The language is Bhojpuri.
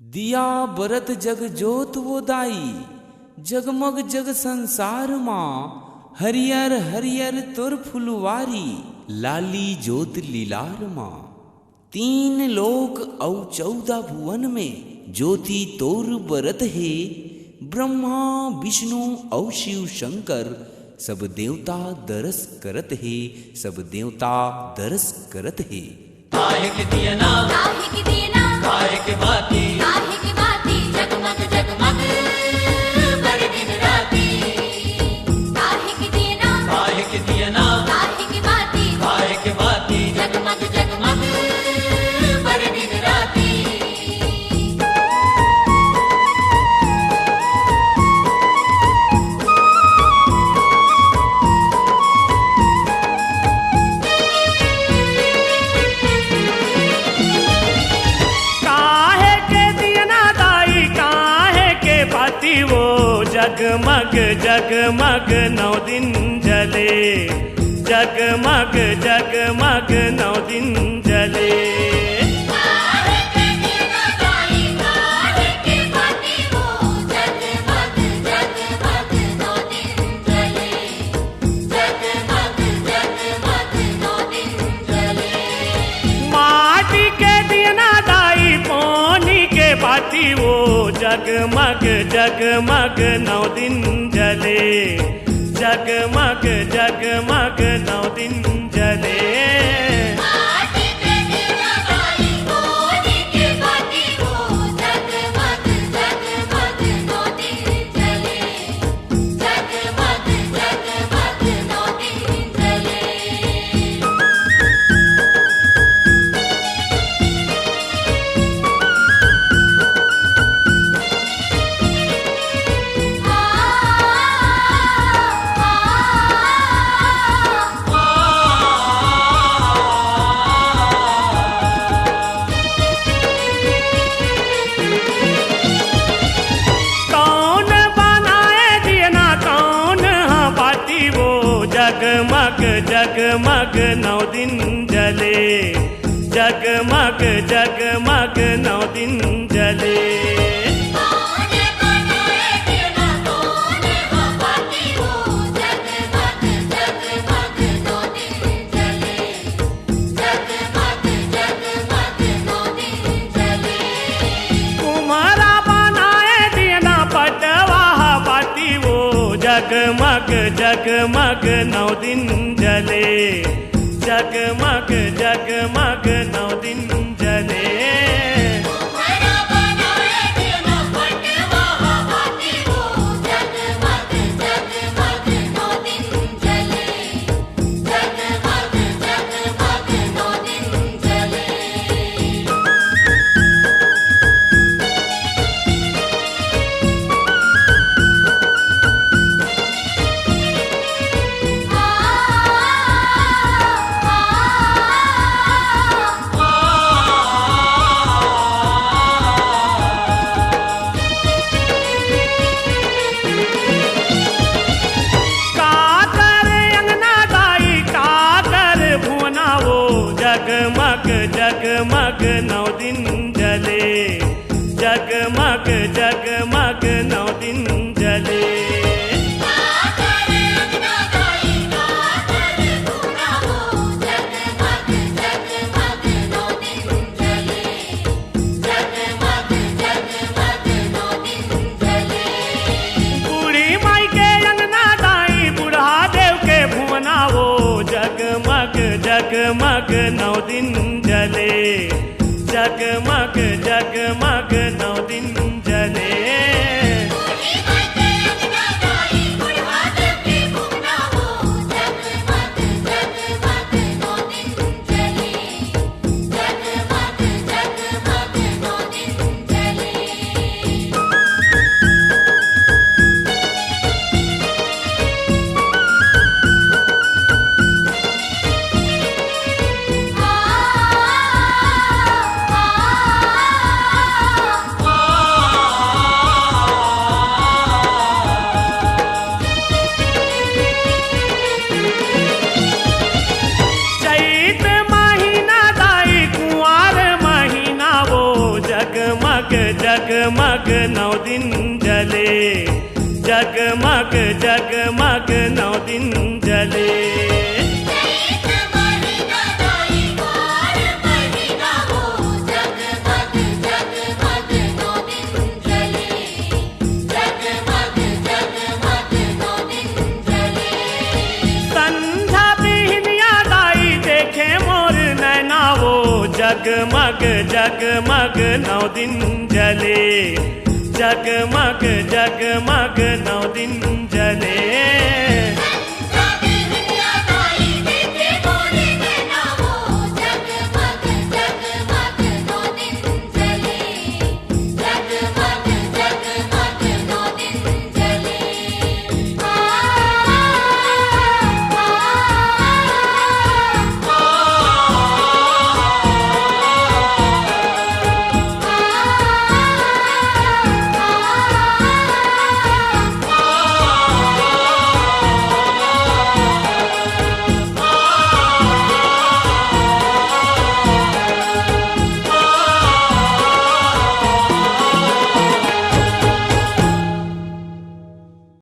दिया बरत जग जोत वो दाई, जगमग जग संसार मां। हरियर हरियर तुर फुलवारी, लाली जोत लीलार मां। तीन लोक औ 14 भुवन में, ज्योति तोर बरत है। ब्रह्मा विष्णु औ शिव शंकर, सब देवता दरस करत है। सब देवता दरस करत है। काहे के दिया ना, काहे के दिया ना, काहे के बाती, काहे के बाती, जगमग जगमग बर दिन राती। काहे के दिया ना, काहे के दिया ना, काहे के बाती, काहे के बाती, जगमग जगमग बर दिन राती। काहे के दिया ना दाई, काहे के बाती वो जगमग जगमग 9 दिन जले। जगमग जगमग 9 दिन जले। काहे के दिया ना दाई, काहे के बाती वो जगमग जगमग 9 दिन जले। जगमग जगमग 9 दिन जले। माटी के दिया ना दाई, पानी के बाती वो जगमग जगमग 9 दिन जले। जगमग जगमग 9 दिन जले। काहे के दिया ना दाई, पानी के बाती वो जगमग जगमग 9 दिन जले। जगमग जगमग 9 दिन जले। कौन बनाए दिया ना, कौन हाँ बाती वो जगमग जगमग 9 दिन जले। जगमग जगमग 9 दिन जले। कौन बनाए दिया ना, कौन हाँ बाती वो जगमग जगमग 9 दिन जले। जगमग जगमग 9 दिन जले। कुम्हारा बनाए दिया ना, पटवा बाती वो जगमग जगमग 9 दिन जले। जगमग जगमग 9 दिन जले। तुम्हारा बनाए दिया ना, पटवा बाती वो जगमग जगमग 9 दिन जले। जगमग जगमग 9 दिन जले। काकर अंगना दाई, काकर भुवना वो जगमग जगमग 9 दिन जले। जगमग जगमग 9 दिन जले। काकर अंगना दाई, काकर भुवना वो जगमग जगमग 9 दिन जले। जगमग जगमग 9 दिन जले। बूढ़ी माई के अंगना दाई, बूढ़ा देव के भुवना वो जगमग जगमग 9 दिन जले। जगमग जगमग 9 दिन जले। बूढ़ी माई के अंगना दाई, बूढ़ा देव के भुवना वो जगमग जगमग 9 दिन जले। जगमग जगमग 9 दिन जले। आ जगमग जगमग 9 दिन जले जगमग जगमग 9 दिन जले चैत महीना दाई बार महीना हो जगमग जगमग 9 दिन जले जगमग जगमग 9 दिन जले संध्या बिहनिया दाई देखे मोर नैना वो जगमग जगमग 9 दिन जले जगमग जगमग 9 दिन जले